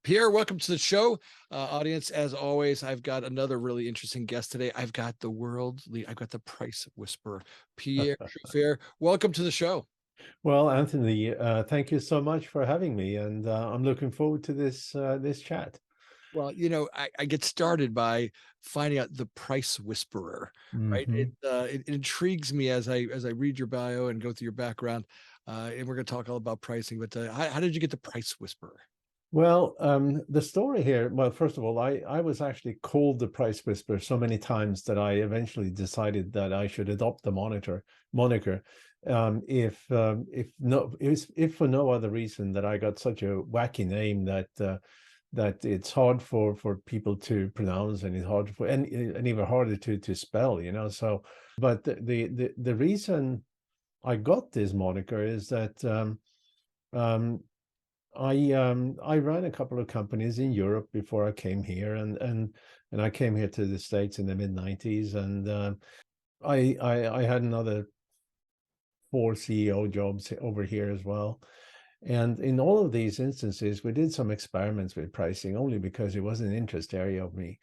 Pierre, welcome to the show. Audience, as always, I've got another really interesting guest today. I've got the price whisperer, Pierre Sjofors. Welcome to the show. Well, Anthony, thank you so much for having me, and I'm looking forward to this chat. Well, I get started by finding out the price whisperer, right? Hmm. It intrigues me as I read your bio and go through your background, and we're going to talk all about pricing. But how did you get the price whisperer? Well, the story here, well, first of all, I was actually called the Price Whisperer so many times that I eventually decided that I should adopt the moniker. If for no other reason that I got such a wacky name that it's hard for people to pronounce, and it's hard for and even harder to spell. So, but the reason I got this moniker is that um, I ran a couple of companies in Europe before I came here, and I came here to the States in the mid-90s, and I had another 4 CEO jobs over here as well. And in all of these instances, we did some experiments with pricing only because it was an interest area of me.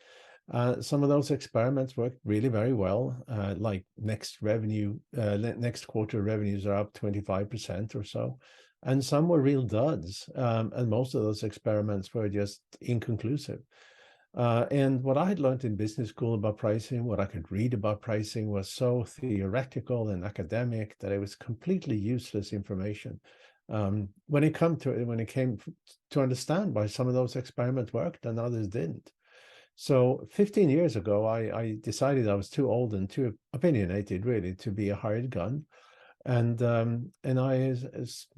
Some of those experiments worked really very well. Like next quarter revenues are up 25% or so. And some were real duds. And most of those experiments were just inconclusive. And what I had learned in business school about pricing, what I could read about pricing, was so theoretical and academic that it was completely useless information. When it came to understand why some of those experiments worked and others didn't. So 15 years ago, I decided I was too old and too opinionated, really, to be a hired gun. And I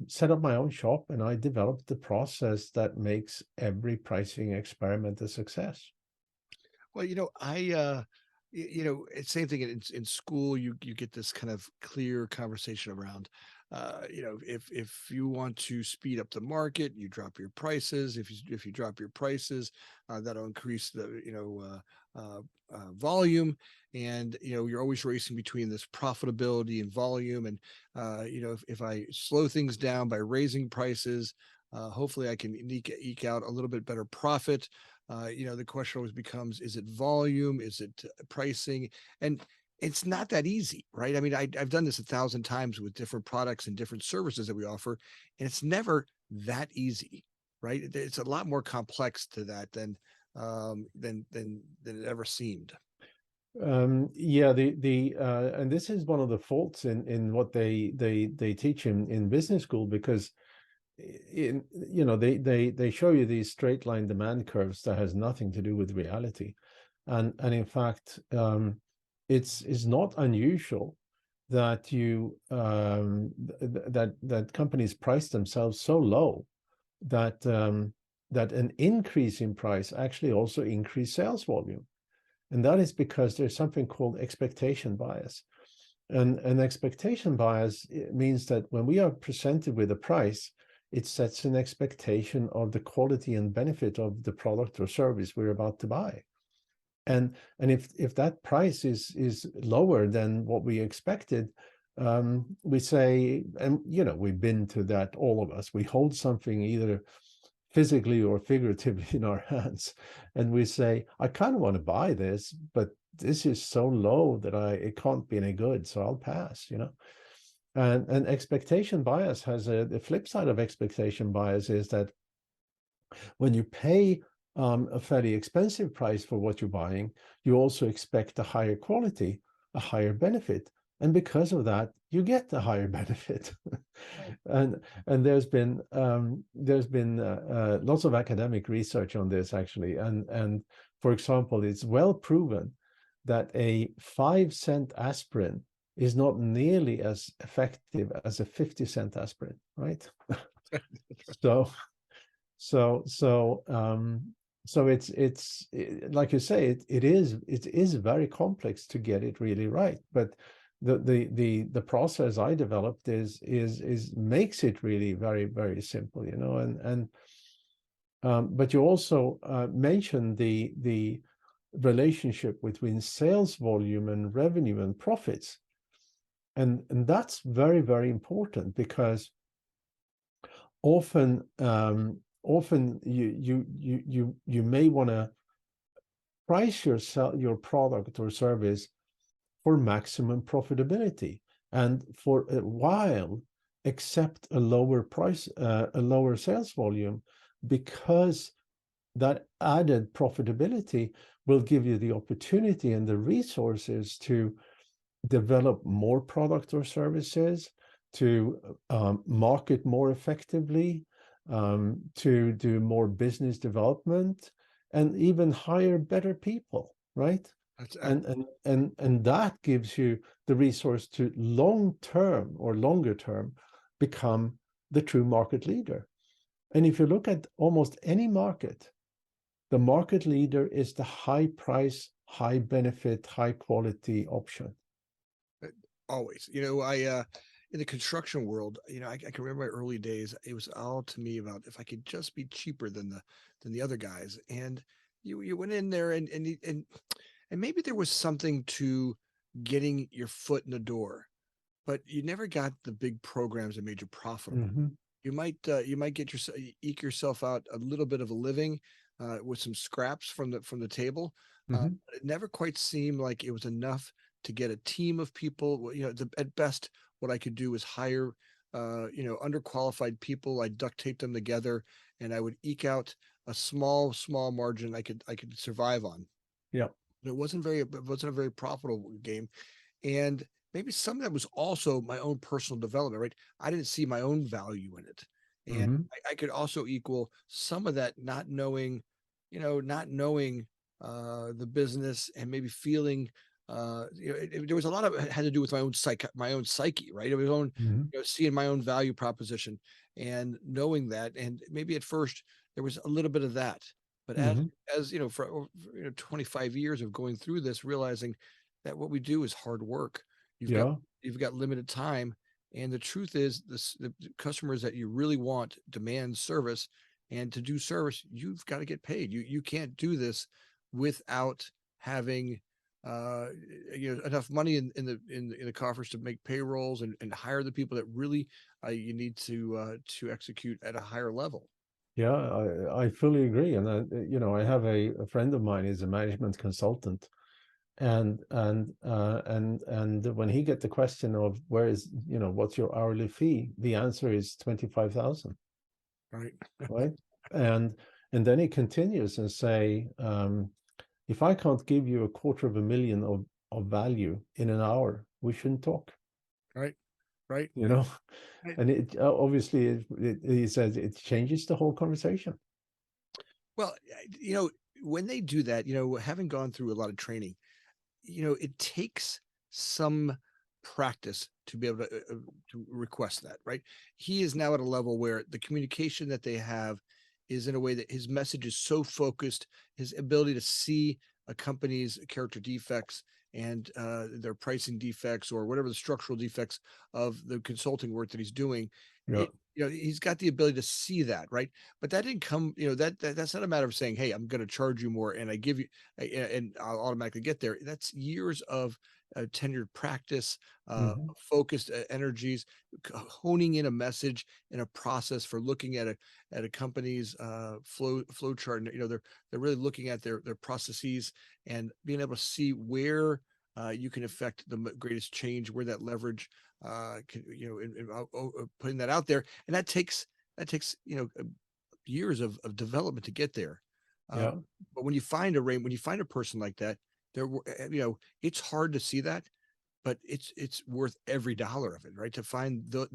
set up my own shop, and I developed the process that makes every pricing experiment a success. Well, it's same thing in school. You get this kind of clear conversation around, if you want to speed up the market, you drop your prices. If you drop your prices, that'll increase the volume, and you're always racing between this profitability and volume. And if I slow things down by raising prices, hopefully I can eke out a little bit better profit. The question always becomes, is it volume? Is it pricing? And it's not that easy, right? I mean, I've done this 1,000 times with different products and different services that we offer, and it's never that easy, right? It's a lot more complex to that than it ever seemed. Yeah, and this is one of the faults in what they teach in business school, because they show you these straight line demand curves that has nothing to do with reality. And in fact, it's not unusual that that companies price themselves so low that that an increase in price actually also increase sales volume. And that is because there's something called expectation bias. And an expectation bias means that when we are presented with a price, it sets an expectation of the quality and benefit of the product or service we're about to buy. And if that price is lower than what we expected, we say, and we've been to that, all of us. We hold something either physically or figuratively in our hands, and we say, I kind of want to buy this, but this is so low that it can't be any good, so I'll pass. And expectation bias has the flip side of expectation bias is that when you pay a fairly expensive price for what you're buying, you also expect a higher quality, a higher benefit, and because of that, you get a higher benefit. Right. And there's been lots of academic research on this, actually, and for example, it's well proven that a 5-cent aspirin is not nearly as effective as a 50-cent aspirin, right? So so so so like you say, it is very complex to get it really right. But the process I developed is makes it really very, very simple, and but you also mentioned the relationship between sales volume and revenue and profits. And that's very, very important, because often often you may want to price your product or service for maximum profitability, and for a while accept a lower price, a lower sales volume, because that added profitability will give you the opportunity and the resources to develop more product or services, to market more effectively, to do more business development, and even hire better people, right? That's And that gives you the resource to long term or longer term become the true market leader. And if you look at almost any market, the market leader is the high price, high benefit, high quality option. always, in the construction world, I can remember my early days. It was all to me about if I could just be cheaper than the other guys. And you went in there and maybe there was something to getting your foot in the door, but you never got the big programs that made you profitable. Mm-hmm. You might eke yourself out a little bit of a living with some scraps from the table. Mm-hmm. But it never quite seemed like it was enough to get a team of people. At best, what I could do was hire underqualified people. I'd duct tape them together, and I would eke out a small margin I could survive on. Yeah. It wasn't a very profitable game, and maybe some of that was also my own personal development, right? I didn't see my own value in it. And Mm-hmm. I could also equal some of that not knowing the business, and maybe feeling there was a lot of it had to do with my own psyche, right? It was own, Mm-hmm. seeing my own value proposition and knowing that. And maybe at first there was a little bit of that, but Mm-hmm. as for 25 years of going through this, realizing that what we do is hard work. You've got Yeah. you've got limited time, and the truth is, the customers that you really want demand service, and to do service, you've got to get paid. You can't do this without having uh enough money in the coffers to make payrolls and hire the people that really you need to execute at a higher level. Yeah, I fully agree. And I have a friend of mine is a management consultant, and when he get the question of where is, what's your hourly fee, the answer is 25,000, Right. right? And and then he continues and say, if I can't give you 250,000 of value in an hour, we shouldn't talk, Right. Right. you know. Right. And it obviously he says it changes the whole conversation. Well, when they do that, having gone through a lot of training, it takes some practice to be able to request that, right? He is now at a level where the communication that they have is in a way that his message is so focused, his ability to see a company's character defects and their pricing defects or whatever the structural defects of the consulting work that he's doing. Yeah. He's got the ability to see that, right? But that didn't come, that's not a matter of saying, hey, I'm going to charge you more and I give you, and I'll automatically get there. That's years of tenured practice, Hmm. focused energies, honing in a message and a process for looking at a company's flow chart. And, they're really looking at their processes and being able to see where you can affect the greatest change, where that leverage putting that out there, and that takes years of development to get there. Yeah. But when you find a person like that, it's hard to see that, but it's worth every dollar of it, right? To find those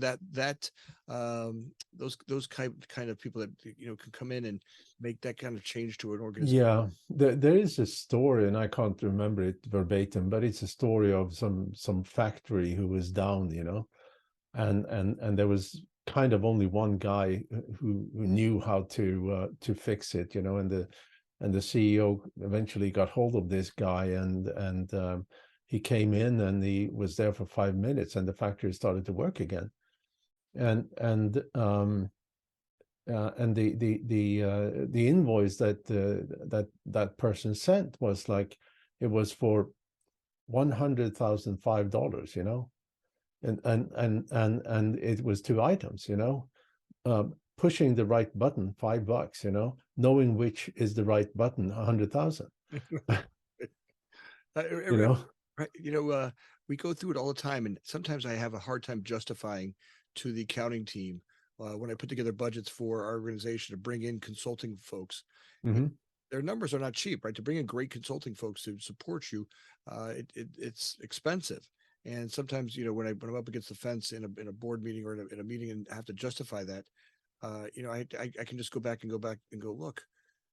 kind of people that can come in and make that kind of change to an organization. Yeah, there is a story, and I can't remember it verbatim, but it's a story of some factory who was down, and there was kind of only one guy who knew how to fix it, and the CEO eventually got hold of this guy, and he came in and he was there for 5 minutes, and the factory started to work again, and the invoice that person sent was like, it was for $100,005, and it was two items, pushing the right button, $5, knowing which is the right button, 100,000. Uh, you know. right, we go through it all the time, and sometimes I have a hard time justifying to the accounting team when I put together budgets for our organization to bring in consulting folks. Hmm. Their numbers are not cheap, right? To bring in great consulting folks to support you, it's expensive. And sometimes, when I'm up against the fence in a board meeting or in a meeting and have to justify that, I can just go back and go, look,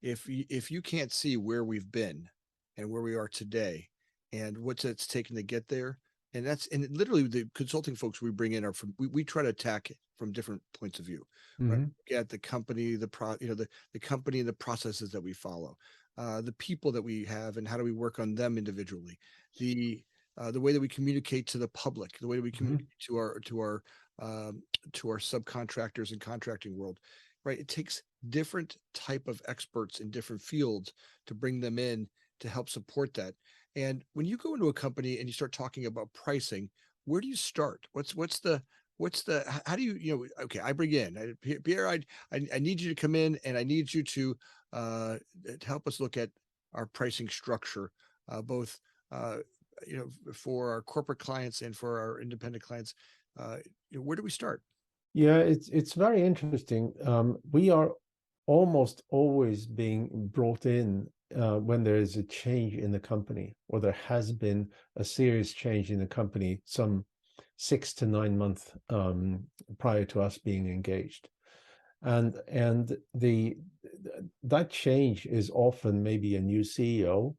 if you can't see where we've been and where we are today and what it's taken to get there, and literally the consulting folks we bring in are we try to attack it from different points of view, right? Hmm. At the company, the company and the processes that we follow, the people that we have and how do we work on them individually, the way that we communicate to the public, the way that we Hmm. communicate um, to our subcontractors and contracting world, right? It takes different type of experts in different fields to bring them in to help support that. And when you go into a company and you start talking about pricing, where do you start? How do okay, I bring in Pierre, I need you to come in and I need you to help us look at our pricing structure, both for our corporate clients and for our independent clients. uh, where do we start? Yeah, it's very interesting. We are almost always being brought in when there is a change in the company, or there has been a serious change in the company some 6 to 9 months prior to us being engaged. And that change is often maybe a new CEO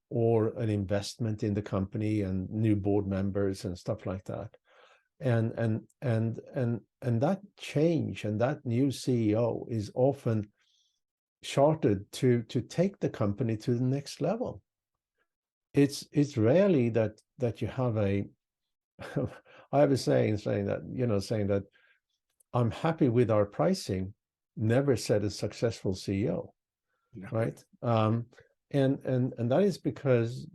or an investment in the company and new board members and stuff like that. And that change and that new CEO is often chartered to take the company to the next level. It's rarely that you have a I have a saying that I'm happy with our pricing never said a successful CEO, No. right? And that is because,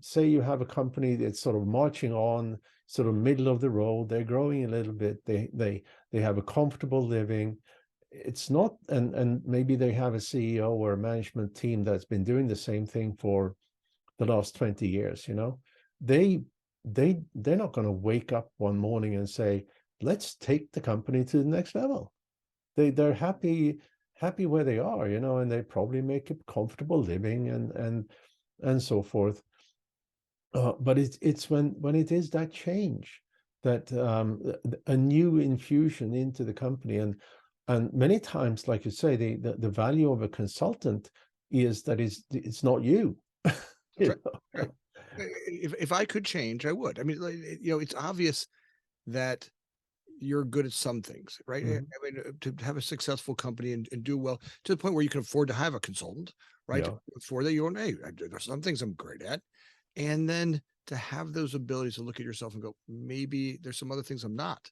say you have a company that's sort of marching on, sort of middle of the road, they're growing a little bit, they have a comfortable living. It's not, and maybe they have a CEO or a management team that's been doing the same thing for the last 20 years. They they're not going to wake up one morning and say, let's take the company to the next level. They're happy where they are, and they probably make a comfortable living and so forth. But it's when it is that change, that a new infusion into the company, and many times, like you say, the value of a consultant is that it's not you. That's right. Right. If I could change, I would. I mean, it's obvious that you're good at some things, right? I Mhm. mean, to have a successful company and do well to the point where you can afford to have a consultant, right? Yeah. For that, hey, there's some things I'm great at, and then to have those abilities to look at yourself and go, maybe there's some other things I'm not.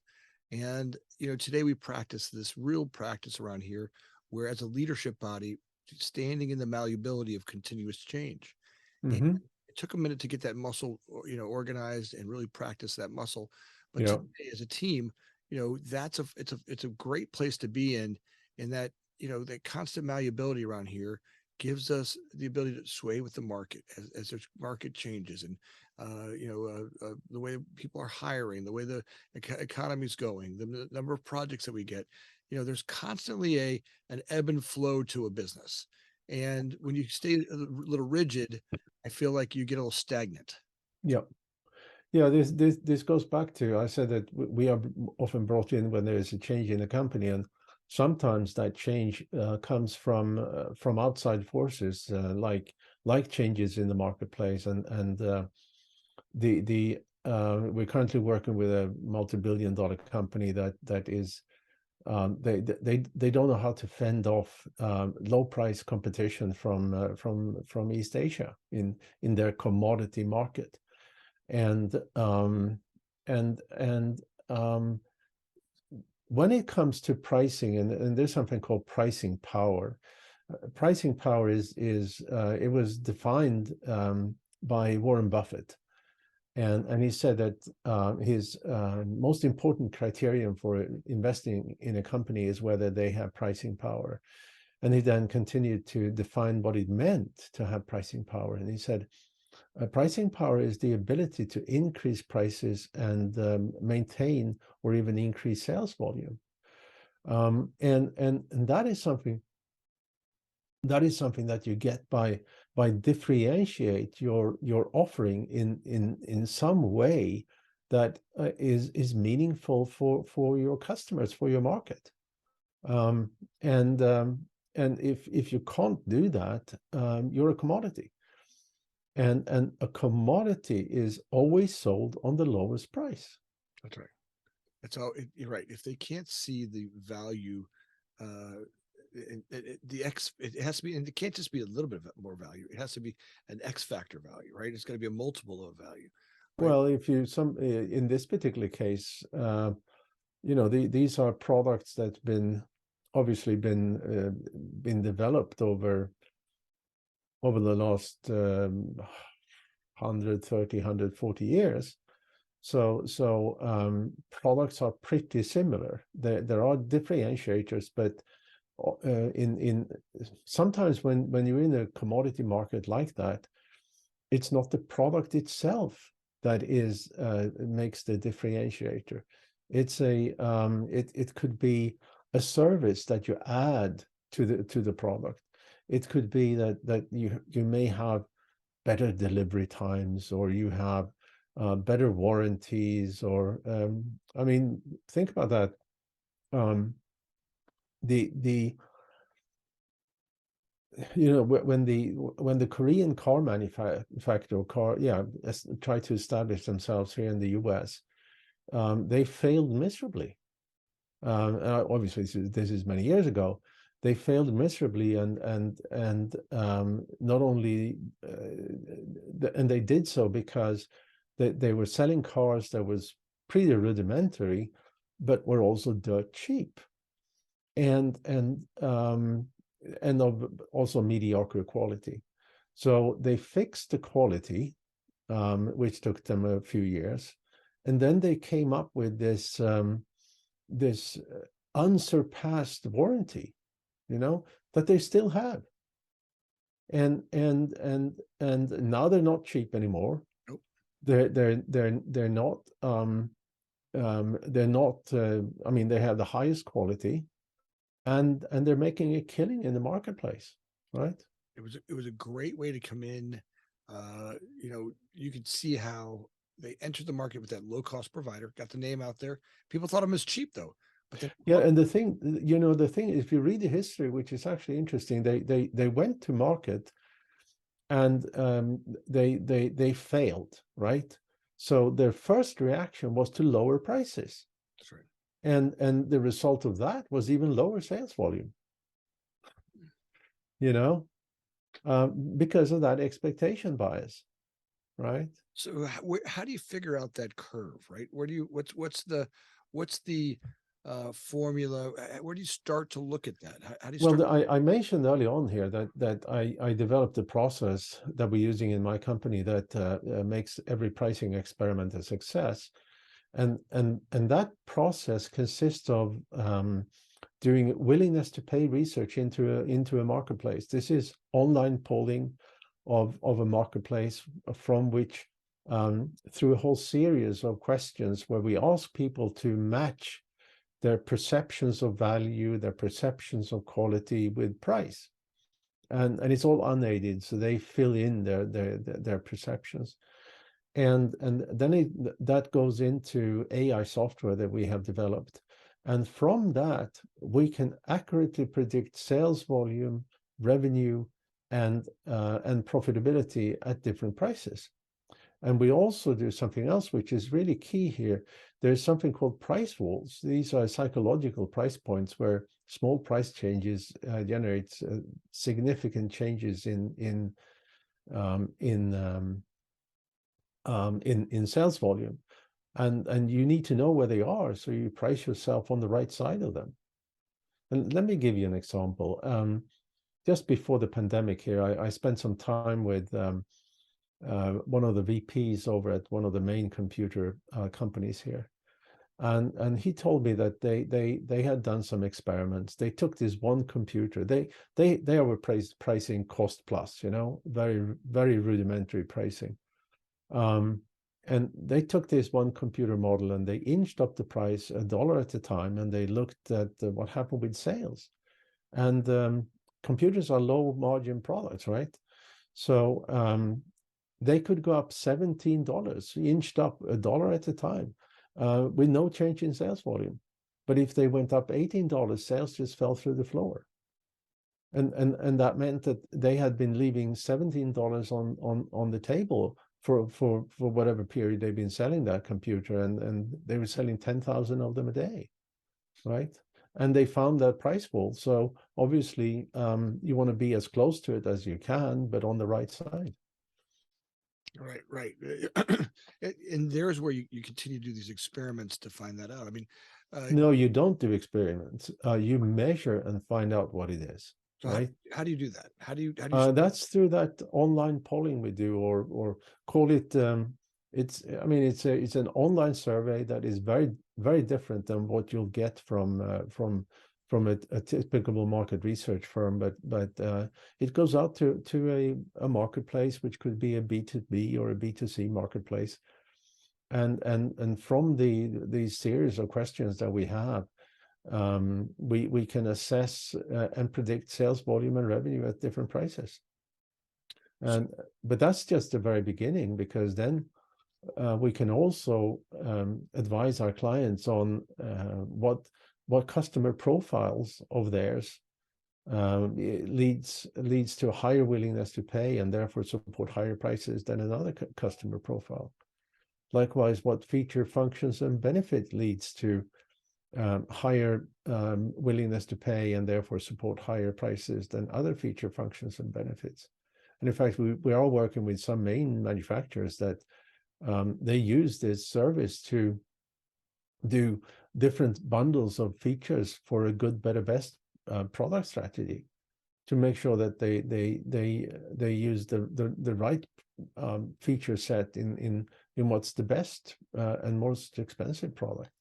And today we practice this real practice around here, where as a leadership body, standing in the malleability of continuous change. And Hmm. it took a minute to get that muscle, organized and really practice that muscle. But Yeah. today, as a team, it's a great place to be in that that constant malleability around here gives us the ability to sway with the market as the market changes, and the way people are hiring, the way the economy is going, the number of projects that we get. There's constantly an ebb and flow to a business, and when you stay a little rigid, I feel like you get a little stagnant. Yeah. Yeah, this goes back to, I said that we are often brought in when there is a change in the company, and sometimes that change comes from outside forces, like changes in the marketplace, and the we're currently working with a multi-billion-dollar company that is they don't know how to fend off low price competition from East Asia in their commodity market. And um, and and um, when it comes to pricing, and there's something called pricing power. Pricing power is it was defined by Warren Buffett, And he said that his most important criterion for investing in a company is whether they have pricing power. And he then continued to define what it meant to have pricing power. And he said, pricing power is the ability to increase prices and maintain or even increase sales volume. And that is something that you get by differentiate your offering in some way that is meaningful for your customers, for your market. And if you can't do that, you're a commodity. And a commodity is always sold on the lowest price. That's right. That's all. You're right. If they can't see the value, it has to be, and it can't just be a little bit more value. It has to be an X factor value, right? It's got to be a multiple of value, right? Well, if you in this particular case, these are products that's obviously been developed over the last 130, 140 years. So products are pretty similar. There are differentiators, but in sometimes when you're in a commodity market like that, it's not the product itself that makes the differentiator. It's it could be a service that you add to the product. It could be that you may have better delivery times, or you have better warranties, or I mean, think about that. When the Korean car manufacturer tried to establish themselves here in the US, they failed miserably. Obviously, this is many years ago. They failed miserably, and not only and they did so because they were selling cars that was pretty rudimentary, but were also dirt cheap, and of also mediocre quality. So they fixed the quality, which took them a few years, and then they came up with this unsurpassed warranty, that they still have. And now they're not cheap anymore. Nope. They're not. They're not. I mean, they have the highest quality, and they're making a killing in the marketplace, right? It was a great way to come in. You could see how they entered the market with that low cost provider, got the name out there. People thought them as cheap though. But then, yeah, and the thing, if you read the history, which is actually interesting, they went to market, and they failed, right? So their first reaction was to lower prices. That's right. And the result of that was even lower sales volume, because of that expectation bias, right? So how do you figure out that curve, right? What's the formula? Where do you start to look at that? How do you start? Well, I mentioned early on here that I developed a process that we're using in my company that makes every pricing experiment a success. And that process consists of doing willingness to pay research into a marketplace. This is online polling of a marketplace, from which through a whole series of questions where we ask people to match their perceptions of value, their perceptions of quality with price. And it's all unaided, so they fill in their perceptions. And then that goes into AI software that we have developed. And from that, we can accurately predict sales volume, revenue, and profitability at different prices. And we also do something else, which is really key here. There's something called price walls. These are psychological price points where small price changes generate significant changes in sales volume, and you need to know where they are, so you price yourself on the right side of them. And let me give you an example. Just before the pandemic here, I spent some time with one of the VPs over at one of the main computer companies here. And he told me that they had done some experiments. They took this one computer. They were pricing cost plus, you know, very rudimentary pricing. And they took this one computer model and they inched up the price $1 at a time, and they looked at what happened with sales. And computers are low margin products, right? So they could go up $17, inched up $1 at a time, with no change in sales volume. But if they went up $18, sales just fell through the floor. And that meant that they had been leaving $17 on the table for whatever period they've been selling that computer, and they were selling 10,000 of them a day, right? And they found that price wall. So obviously, you want to be as close to it as you can, but on the right side. Right, right. And there's where you continue to do these experiments to find that out. I mean, No, you don't do experiments. You measure and find out what it is, so right? how do you do that? How do you That's through that online polling we do, or call it. I mean, it's an online survey that is very different than what you'll get from a typical market research firm. But it goes out to a marketplace, which could be a B2B or a B2C marketplace, and from these series of questions that we have, we can assess and predict sales volume and revenue at different prices. But that's just the very beginning, because then we can also advise our clients on what customer profiles of theirs leads to a higher willingness to pay, and therefore support higher prices than another customer profile. Likewise, what feature, functions, and benefit leads to higher willingness to pay, and therefore support higher prices than other feature, functions, and benefits. And in fact, we are working with some main manufacturers that they use this service to do different bundles of features for a good, better, best product strategy, to make sure that they use the right feature set in what's the best and most expensive product.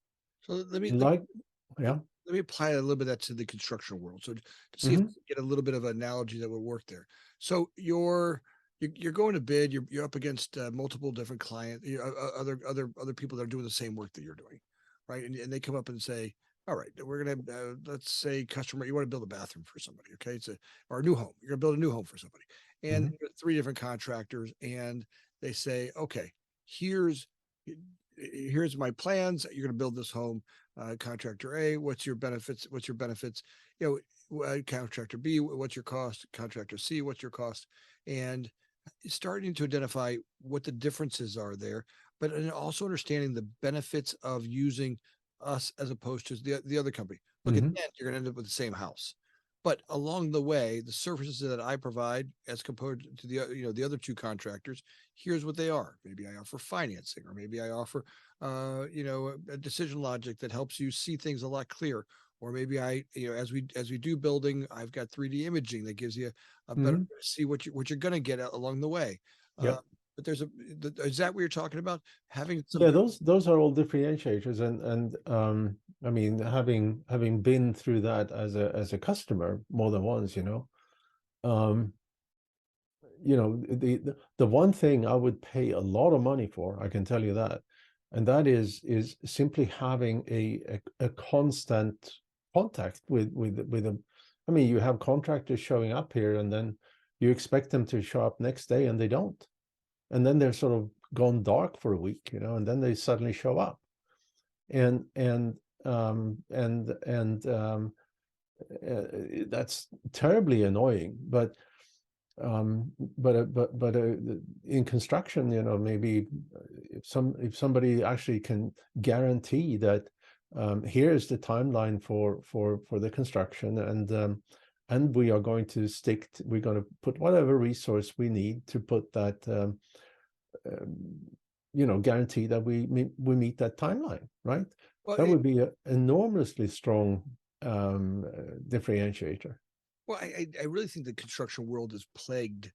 So let me apply a little bit of that to the construction world. So to see if we can get a little bit of an analogy that would work there. So you're going to bid. You're up against multiple different clients, other people that are doing the same work that you're doing, right? And they come up and say, all right, we're gonna let's say customer, you want to build a bathroom for somebody, okay? Or a new home. You're gonna build a new home for somebody, and three different contractors, and they say, okay, here's my plans. You're going to build this home. Contractor A, what's your benefits? What's your benefits? You know, contractor B, what's your cost? Contractor C, what's your cost? And starting to identify what the differences are there, but also understanding the benefits of using us as opposed to the other company. Look, at the end, you're going to end up with the same house. But along the way, the services that I provide, as compared to the other two contractors, here's what they are. Maybe I offer financing, or maybe I offer a decision logic that helps you see things a lot clearer. Or maybe as we do building, I've got 3D imaging that gives you a better see what you're going to get along the way. Yeah. But is that what you're talking about? Having some those are all differentiators, and I mean, having been through that as a customer more than once, the one thing I would pay a lot of money for, I can tell you that, and that is simply having a constant contact with them. I mean, you have contractors showing up here, and then you expect them to show up next day, and they don't. And then they're sort of gone dark for a week, and then they suddenly show up, and that's terribly annoying. But in construction, maybe if somebody actually can guarantee that here's the timeline for the construction, and we are going to we're going to put whatever resource we need to put that, guarantee that we meet that timeline, right? Well, that would be an enormously strong differentiator. Well, I really think the construction world is plagued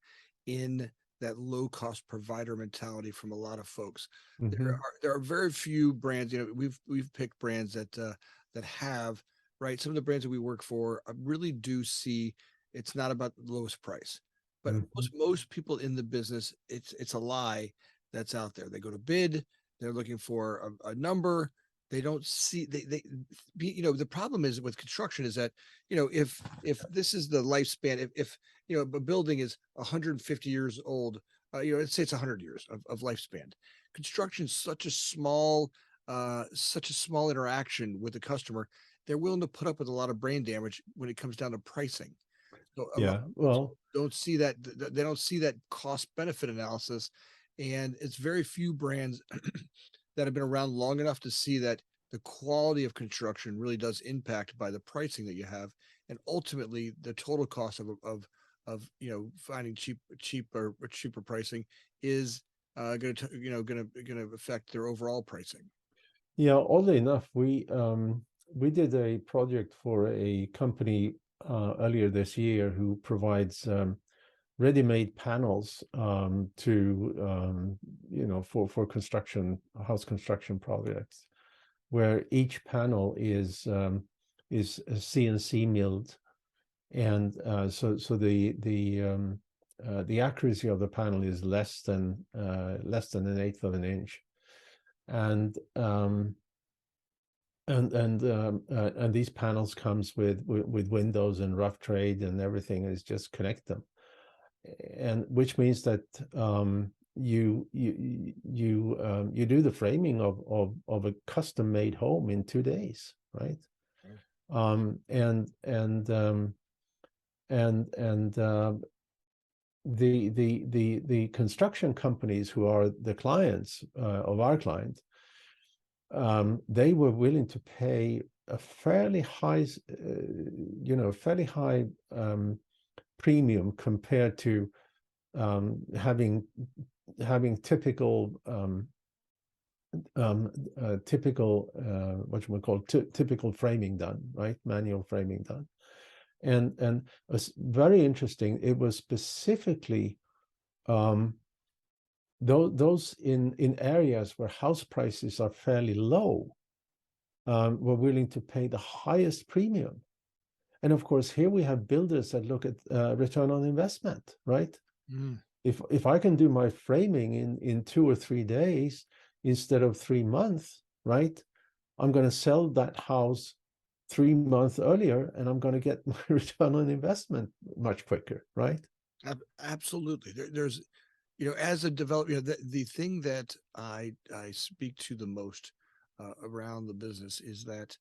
in that low cost provider mentality from a lot of folks. Hmm. There are very few brands. We've picked brands that have, right. Some of the brands that we work for really do see it's not about the lowest price, but Hmm. most people in the business, it's a lie that's out there. They go to bid, they're looking for a number. They don't see the problem is with construction is that if this is the lifespan, if a building is 150 years old, let's say it's 100 years of lifespan. Construction is such a small interaction with the customer. They're willing to put up with a lot of brain damage when it comes down to pricing. So a lot Yeah, of folks well, don't see that. They don't see that cost benefit analysis, and it's very few brands that have been around long enough to see that the quality of construction really does impact by the pricing that you have, and ultimately the total cost of finding cheaper pricing is going to affect their overall pricing. yeah, oddly enough, we did a project for a company earlier this year who provides ready-made panels for construction, house construction projects, where each panel is CNC milled, and so the accuracy of the panel is less than an eighth of an inch, and these panels comes with windows and rough trade and everything, is just connect them, and which means that you do the framing of a custom made home in 2 days, right? The construction companies who are the clients of our client, they were willing to pay a fairly high premium compared to having typical what you would call typical framing done, right? Manual framing done. And it was very interesting. It was specifically those in areas where house prices are fairly low were willing to pay the highest premium. And of course, here we have builders that look at return on investment, right? Mm. If I can do my framing in 2 or 3 days instead of 3 months, right? I'm going to sell that house 3 months earlier, and I'm going to get my return on investment much quicker, right? Absolutely. There's, as a developer, the thing that I speak to the most around the business is that,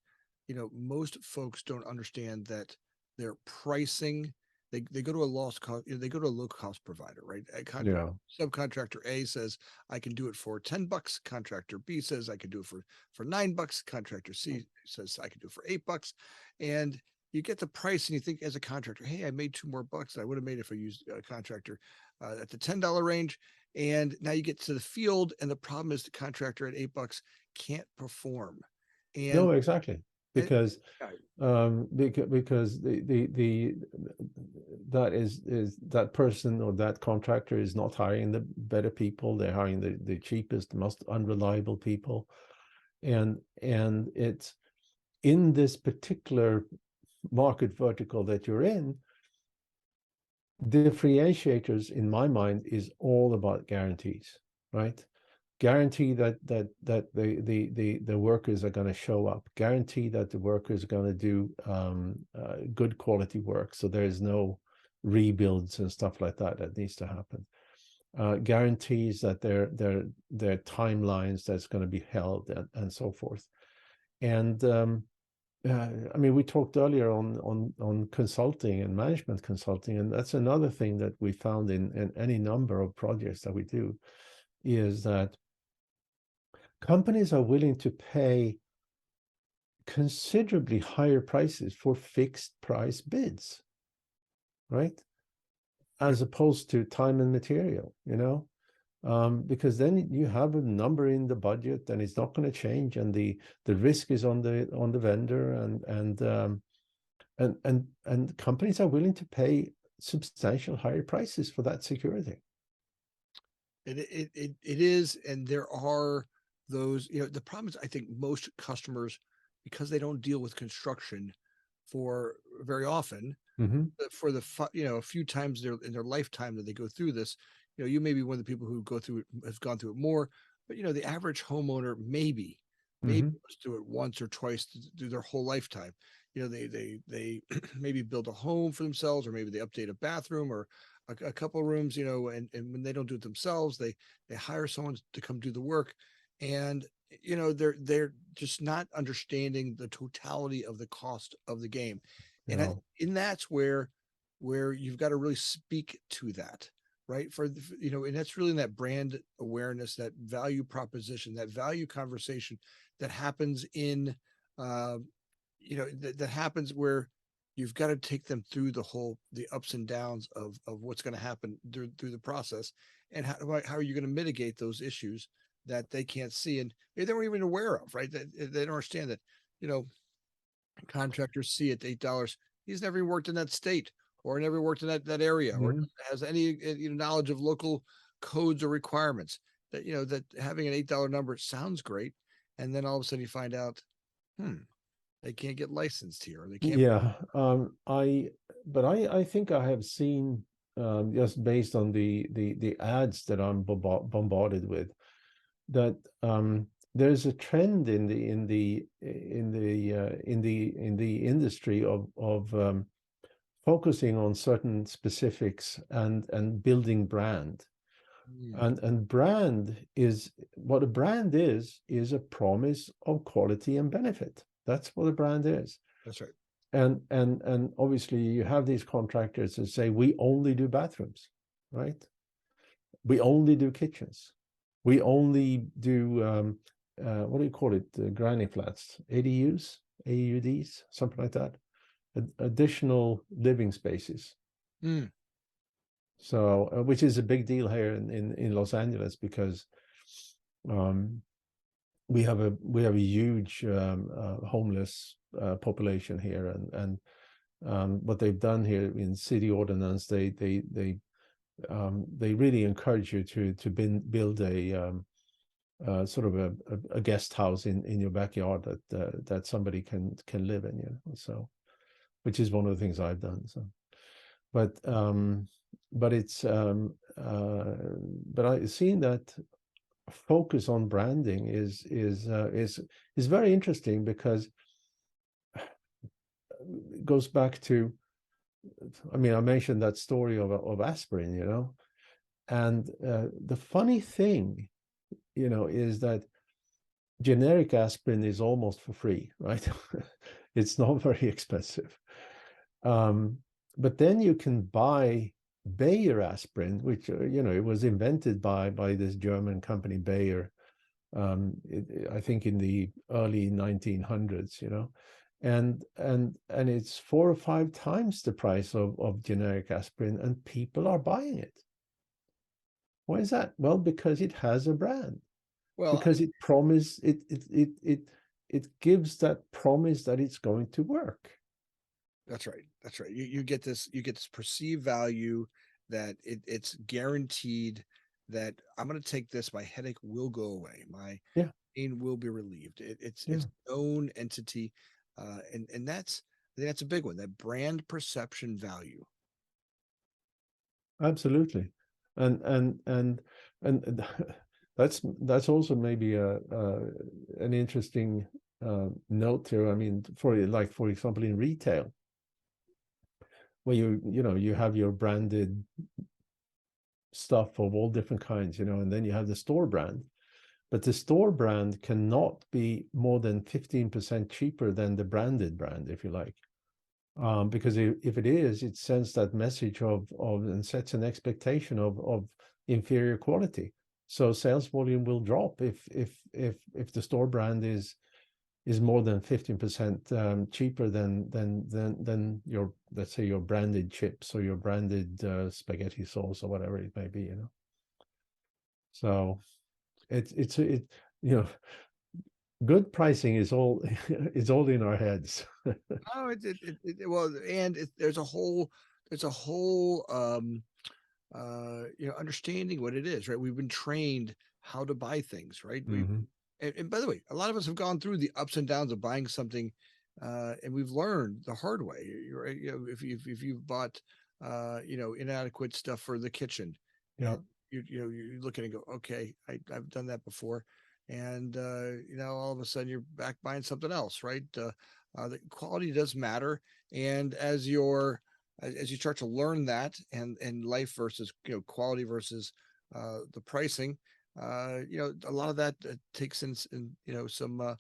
most folks don't understand that their pricing, they go to a lost cost, they go to a low cost provider, right? Yeah. Subcontractor A says I can do it for $10. Contractor B says I can do it for $9. Contractor C says I can do it for $8. And you get the price and you think as a contractor, hey, I made 2 more bucks than I would have made if I used a contractor at the $10 range. And now you get to the field, and the problem is the contractor at $8 can't perform. And No, exactly. it, Because because the that person or that contractor is not hiring the better people. They're hiring the cheapest, most unreliable people. And it's in this particular market vertical that you're in, differentiators in my mind is all about guarantees, right? Guarantee that the workers are going to show up, guarantee that the workers are going to do good quality work, so there's no rebuilds and stuff like that needs to happen. Guarantees that their timelines that's going to be held, and so forth. And I mean, we talked earlier on consulting and management consulting, and that's another thing that we found in any number of projects that we do, is that companies are willing to pay considerably higher prices for fixed price bids, right? As opposed to time and material, because then you have a number in the budget and it's not going to change, and the risk is on the vendor, and companies are willing to pay substantial higher prices for that security. It is, and there are those. The problem is, I think most customers, because they don't deal with construction for very often, Hmm. for the a few times in their lifetime that they go through this, you may be one of the people who go through it, has gone through it more, but the average homeowner maybe Hmm. goes through it once or twice through their whole lifetime. They maybe build a home for themselves, or maybe they update a bathroom or a couple of rooms, and when they don't do it themselves, they hire someone to come do the work, and they're just not understanding the totality of the cost of the game, and Yeah. that's where you've got to really speak to that, right? And that's really in that brand awareness, that value proposition, that value conversation that happens in uh, that happens where you've got to take them through the ups and downs of what's going to happen through the process, and how are you going to mitigate those issues that they can't see and they weren't even aware of, right? They don't understand that, you know contractors see at $8, he's never worked in that state, or never worked in that area, or Hmm. has any knowledge of local codes or requirements. That having an $8 number sounds great, and then all of a sudden you find out, hmm, they can't get licensed here, or they can't. Yeah. I think I have seen, just based on the ads that I'm bombarded with, that there's a trend in the industry of focusing on certain specifics and building brand. Hmm, And brand is what a brand is a promise of quality and benefit. That's what a brand is. that's right. And obviously you have these contractors that say we only do bathrooms, right? We only do kitchens. We only do what do you call it? Granny flats, ADUs, AUDs, something like that. Additional living spaces. Hmm, So, which is a big deal here in Los Angeles because um, we have a huge homeless population here, and what they've done here in city ordinance, they really encourage you to build a sort of a guest house in your backyard that somebody can live in, so which is one of the things I've done. So, but but it's but I seen that focus on branding is very interesting because it goes back to, I mean, I mentioned that story of aspirin, and the funny thing, is that generic aspirin is almost for free, right? It's not very expensive. Um, but then you can buy Bayer aspirin, which it was invented by this German company Bayer. I think in the early 1900s, and it's 4 or 5 times the price of generic aspirin, and people are buying it. Why is that? Well, because it has a brand, well, because it gives that promise that it's going to work. that's right. That's right. You get this perceived value, that it's guaranteed that I'm going to take this, my headache will go away, my Yeah, pain will be relieved. It's yeah, known entity, and I think that's a big one. That brand perception value. absolutely. And that's also maybe an interesting note here. I mean, for example, in retail, where you have your branded stuff of all different kinds, and then you have the store brand. But the store brand cannot be more than 15% cheaper than the branded brand, if you like. Because if it is, it sends that message of and sets an expectation of inferior quality. So sales volume will drop if the store brand is more than 15% cheaper than your, let's say, your branded chips or your branded spaghetti sauce or whatever it may be. So it you know good pricing is all is all in our heads. Oh, well, and there's a whole understanding what it is, right? We've been trained how to buy things, right? Hmm. And by the way, a lot of us have gone through the ups and downs of buying something, and we've learned the hard way. Right? If you've bought, inadequate stuff for the kitchen, Yeah. and you look at it and go, okay, I've done that before, and all of a sudden you're back buying something else, right? The quality does matter, and as you start to learn that, and life versus quality versus the pricing, a lot of that takes in some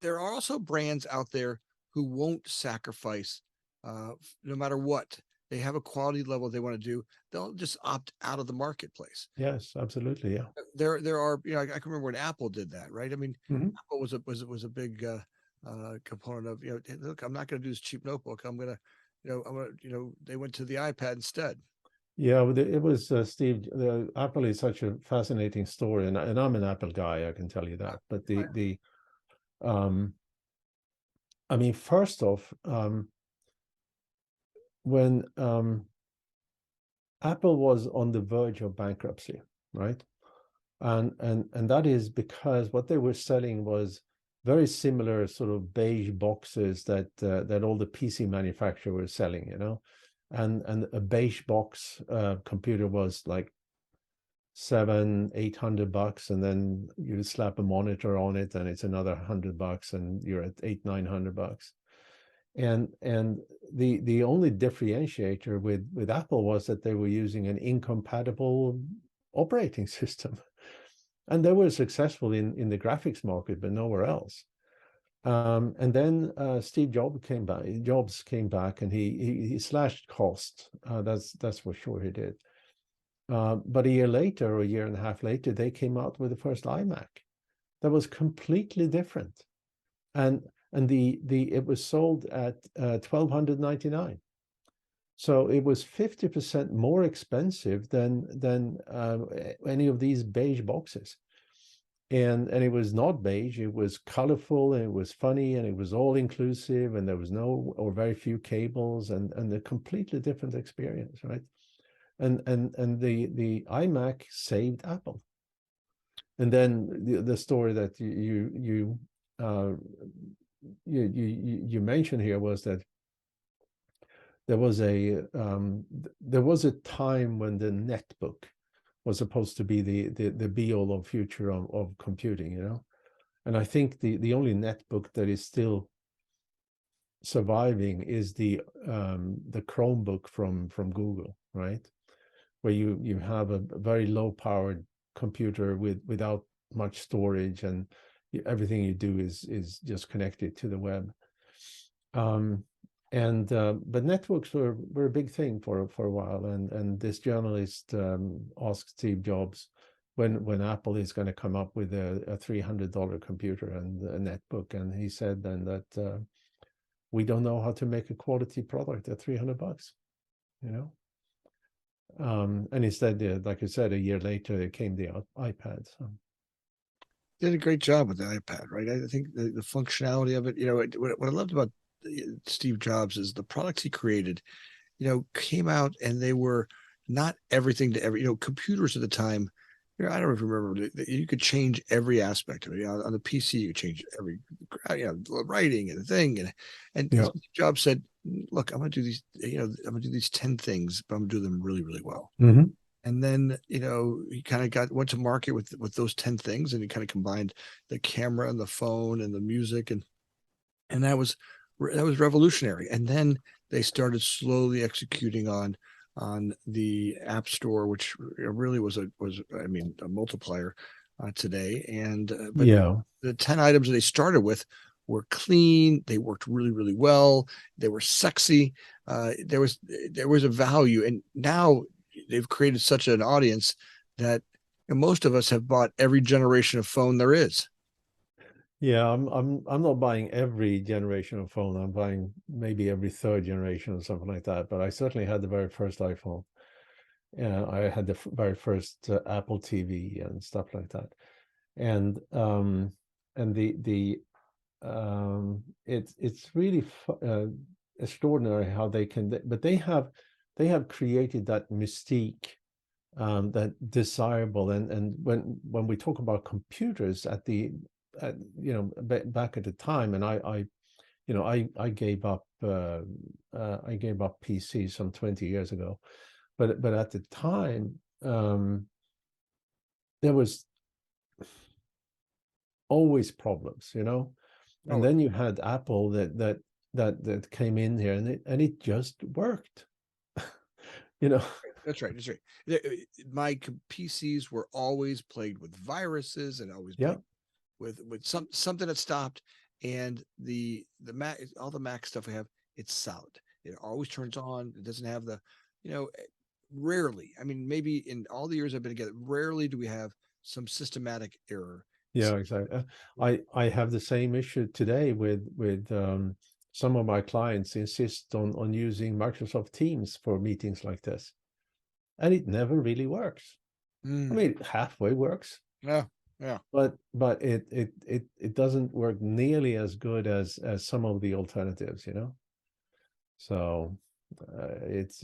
there are also brands out there who won't sacrifice no matter what. They have a quality level they want to do. They'll just opt out of the marketplace. Yes, absolutely. Yeah. There are, I can remember when Apple did that, right? I mean, Hmm. Apple was a big component of, hey, look, I'm not going to do this cheap notebook. They went to the iPad instead. Yeah, well, it was Steve. Apple is such a fascinating story, and I'm an Apple guy, I can tell you that. But um, I mean, first off, when Apple was on the verge of bankruptcy, right? And that is because what they were selling was very similar sort of beige boxes that all the PC manufacturers were selling, and a beige box computer was like 700-800 bucks, and then you slap a monitor on it and it's another 100 bucks, and you're at 800-900 bucks. And the only differentiator with Apple was that they were using an incompatible operating system, and they were successful in the graphics market, but nowhere else. And then Steve Jobs came back, and he slashed costs. That's for sure he did. But a year later, or a year and a half later, they came out with the first iMac that was completely different, and it was sold at 1,299. So it was 50% more expensive than any of these beige boxes. And it was not beige, it was colorful, and it was funny, and it was all inclusive, and there was no or very few cables, and a completely different experience, right? And the iMac saved Apple. And then the story that uh, you mentioned here was that there was a time when the netbook was supposed to be the be all of future of computing. And I think the only netbook that is still surviving is the Chromebook from Google, right? Where you have a very low powered computer without much storage, and everything you do is just connected to the web. But networks were a big thing for a while, and this journalist asked Steve Jobs when Apple is going to come up with a $300 computer and a netbook, and he said then that we don't know how to make a quality product at 300 bucks, you know. And instead, like I said, a year later, there came the iPad. So. Did a great job with the iPad, right? I think the functionality of it, what I loved about Steve Jobs is the products he created, came out and they were not everything to every, computers at the time. I don't remember, you could change every aspect of it. On the PC, you could change every, writing and thing. And Yeah. Steve Jobs said, look, I'm going to do these, I'm going to do these 10 things, but I'm going to do them really, really well. Mm-hmm. And then he kind of went to market with those 10 things, and he kind of combined the camera and the phone and the music, and that was revolutionary. And then they started slowly executing on the App Store, which really was a multiplier today. And but Yeah. the 10 items that they started with were clean. They worked really, really well. They were sexy. There was a value, and now they've created such an audience that most of us have bought every generation of phone there is. Yeah, I'm not buying every generation of phone. I'm buying maybe every third generation or something like that. But I certainly had the very first iPhone. Yeah, I had the very first Apple TV and stuff like that. And it's really extraordinary how they can. But they have they have created that mystique, that desirable. And when we talk about computers you know, back at the time, and you know, I gave up PC some 20 years ago, but at the time, there was always problems, you know. And Oh, then you had Apple that came in here, and it just worked, you know. that's right. That's right. PCs were always plagued with viruses and always Yeah, plagued with something that stopped. And the Mac, all the Mac stuff we have, it's solid. It always turns on. It doesn't have the, you know, rarely. I mean, maybe in all the years I've been together, rarely do we have some systematic error. yeah, exactly. I have the same issue today with some of my clients insist on using Microsoft Teams for meetings like this, and it never really works. I Mm, mean, it halfway works, yeah, yeah. but it doesn't work nearly as good as some of the alternatives, you know. So it's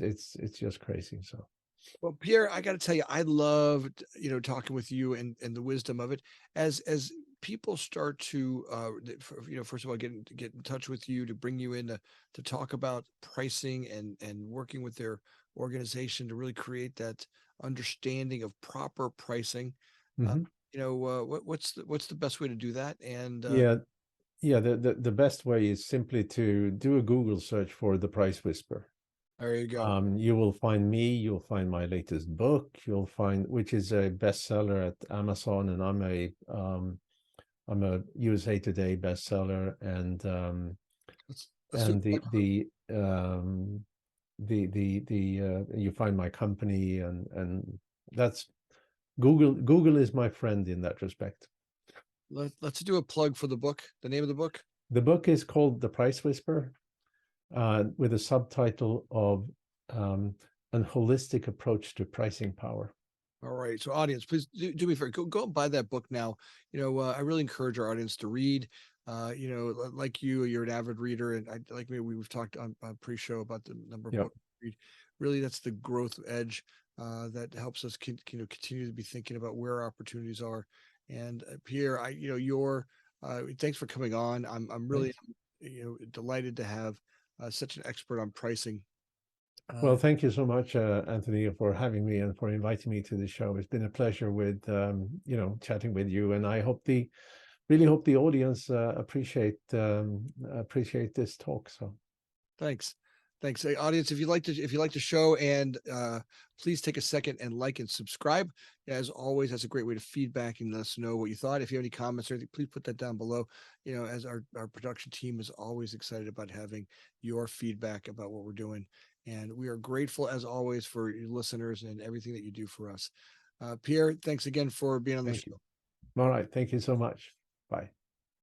just crazy. So Well, Pierre, I got to tell you, I loved, talking with you and the wisdom of it. As people start to, first of all, get in touch with you to bring you in to talk about pricing and working with their organization to really create that understanding of proper pricing. Uh, mhm. what's the best way to do that? And Yeah, yeah. The best way is simply to do a Google search for the Price Whisper. there you go. You will find me, you'll find my latest book, you'll find, which is a bestseller at Amazon, and I'm a USA Today bestseller, Let's do and you find my company, and that's Google is my friend in that respect. let's do a plug for the book. The name of the book. The book is called The Price Whisper, with a subtitle of An Holistic Approach to Pricing Power. All right. So, audience, please do me a favor. Go and buy that book now. I really encourage our audience to read. Like you're an avid reader, and I like me. We've talked on pre-show about the number of Yeah. books we read. Really, that's the growth edge that helps us, continue to be thinking about where our opportunities are. And Pierre, thanks for coming on. I'm really, Thanks. delighted to have such an expert on pricing. Well, thank you so much, Anthony, for having me and for inviting me to the show. It's been a pleasure with you know, chatting with you, and I really hope the audience appreciate this talk. So Thanks. Thanks. Hey, audience, if you like the show, and please take a second and like and subscribe. As always, that's a great way to feedback and let us know what you thought. If you have any comments or anything, please put that down below. As our production team is always excited about having your feedback about what we're doing. And we are grateful as always for your listeners and everything that you do for us. Pierre, thanks again for being on the thank show. you. All right. Thank you so much. Bye.